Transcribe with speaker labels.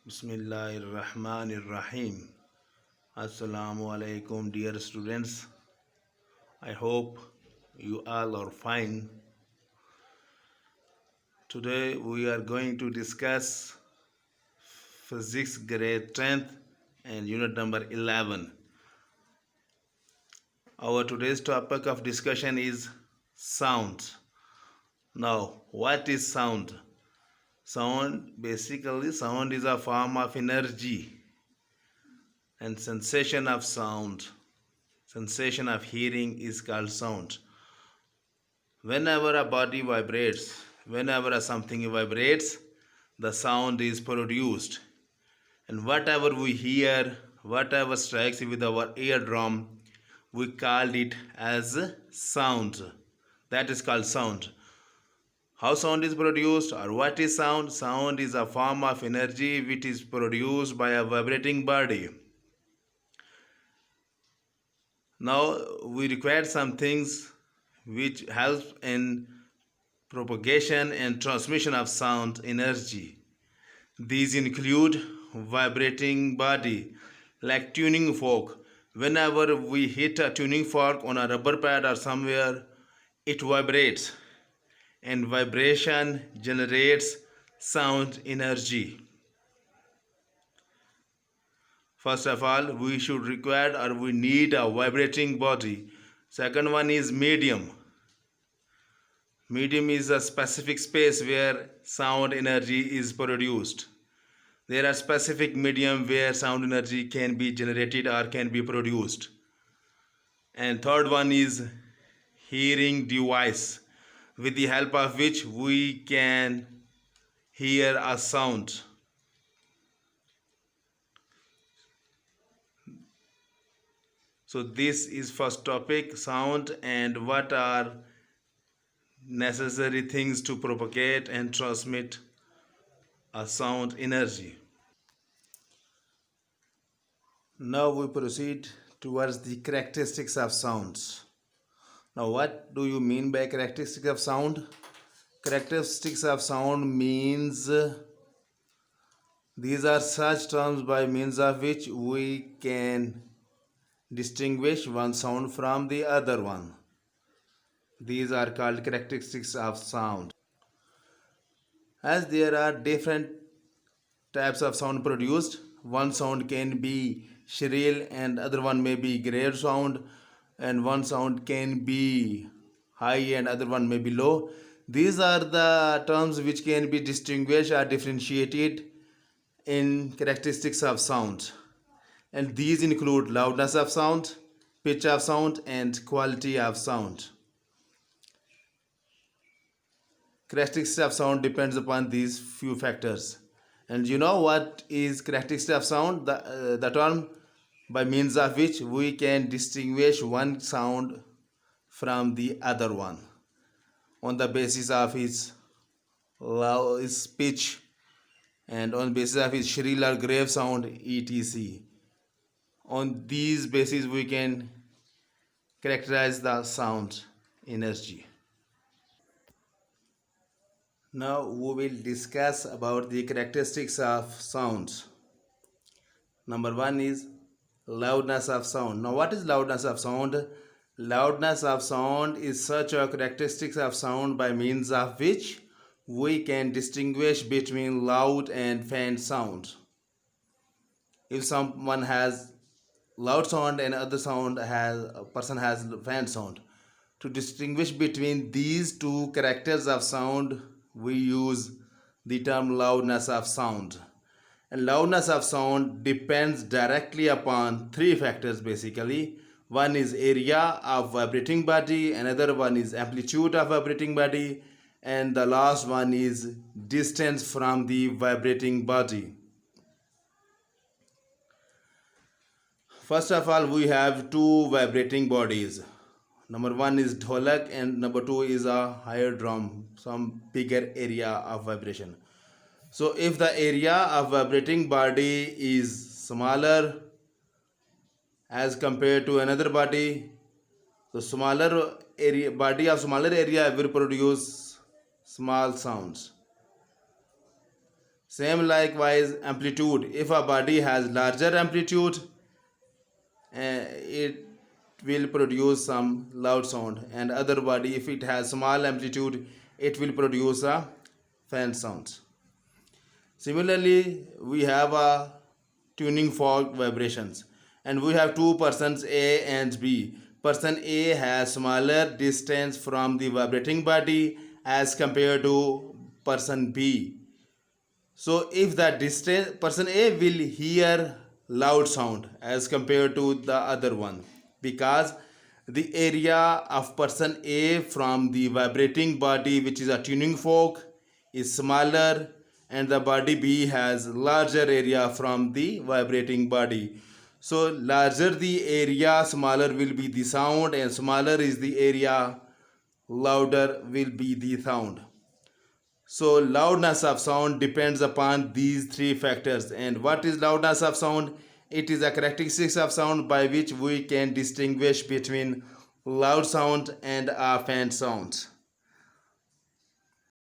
Speaker 1: Bismillahirrahmanirrahim. Assalamu alaikum, dear students. I hope you all are fine. Today we are going to discuss physics grade 10th and unit number 11. Our today's topic of discussion is sound. Now, what is sound? Sound is a form of energy and sensation of sound. Sensation of hearing is called sound. Whenever a body vibrates, whenever something vibrates, the sound is produced. And whatever we hear, whatever strikes with our eardrum, we call it as sound. That is called sound. How sound is produced or what is sound? Sound is a form of energy which is produced by a vibrating body. Now we require some things which help in propagation and transmission of sound energy. These include vibrating body like tuning fork. Whenever we hit a tuning fork on a rubber pad or somewhere, it vibrates, and vibration generates sound energy. First of all, we should require or we need a vibrating body. Second one is medium. Medium is a specific space where sound energy is produced. There are specific medium where sound energy can be generated or can be produced. And third one is hearing device, with the help of which we can hear a sound. So this is first topic, sound, and what are necessary things to propagate and transmit a sound energy. Now we proceed towards the characteristics of sounds. Now what do you mean by characteristics of sound? Characteristics of sound means these are such terms by means of which we can distinguish one sound from the other one. These are called characteristics of sound. As there are different types of sound produced, one sound can be shrill and other one may be grave sound, and one sound can be high and other one may be low. These are the terms which can be distinguished or differentiated in characteristics of sound, and these include loudness of sound, pitch of sound, and quality of sound. Characteristics of sound depends upon these few factors. And you know what is characteristics of sound? The term by means of which we can distinguish one sound from the other one on the basis of its pitch and on basis of its shrill or grave sound, etc. On these basis we can characterize the sound energy. Now we will discuss about the characteristics of sounds. Number one is loudness of sound. Now what is loudness of sound? Loudness of sound is such a characteristics of sound by means of which we can distinguish between loud and faint sound. If someone has loud sound and other person has faint sound, to distinguish between these two characters of sound, we use the term loudness of sound. And loudness of sound depends directly upon three factors basically. One is area of vibrating body, another one is amplitude of vibrating body, and the last one is distance from the vibrating body. First of all, we have two vibrating bodies. Number one is dholak and number two is a higher drum, some bigger area of vibration. So if the area of vibrating body is smaller as compared to another body, the smaller area body of smaller area will produce small sounds. Same likewise amplitude. If a body has larger amplitude, it will produce some loud sound, and other body, if it has small amplitude, it will produce a faint sound. Similarly, we have a tuning fork vibrations, and we have two persons A and B. Person A has smaller distance from the vibrating body as compared to person B. So if the distance, person A will hear loud sound as compared to the other one, because the area of person A from the vibrating body, which is a tuning fork, is smaller, and the body B has larger area from the vibrating body. So larger the area, smaller will be the sound, and smaller is the area, louder will be the sound. So loudness of sound depends upon these three factors. And what is loudness of sound? It is a characteristics of sound by which we can distinguish between loud sound and a faint sound.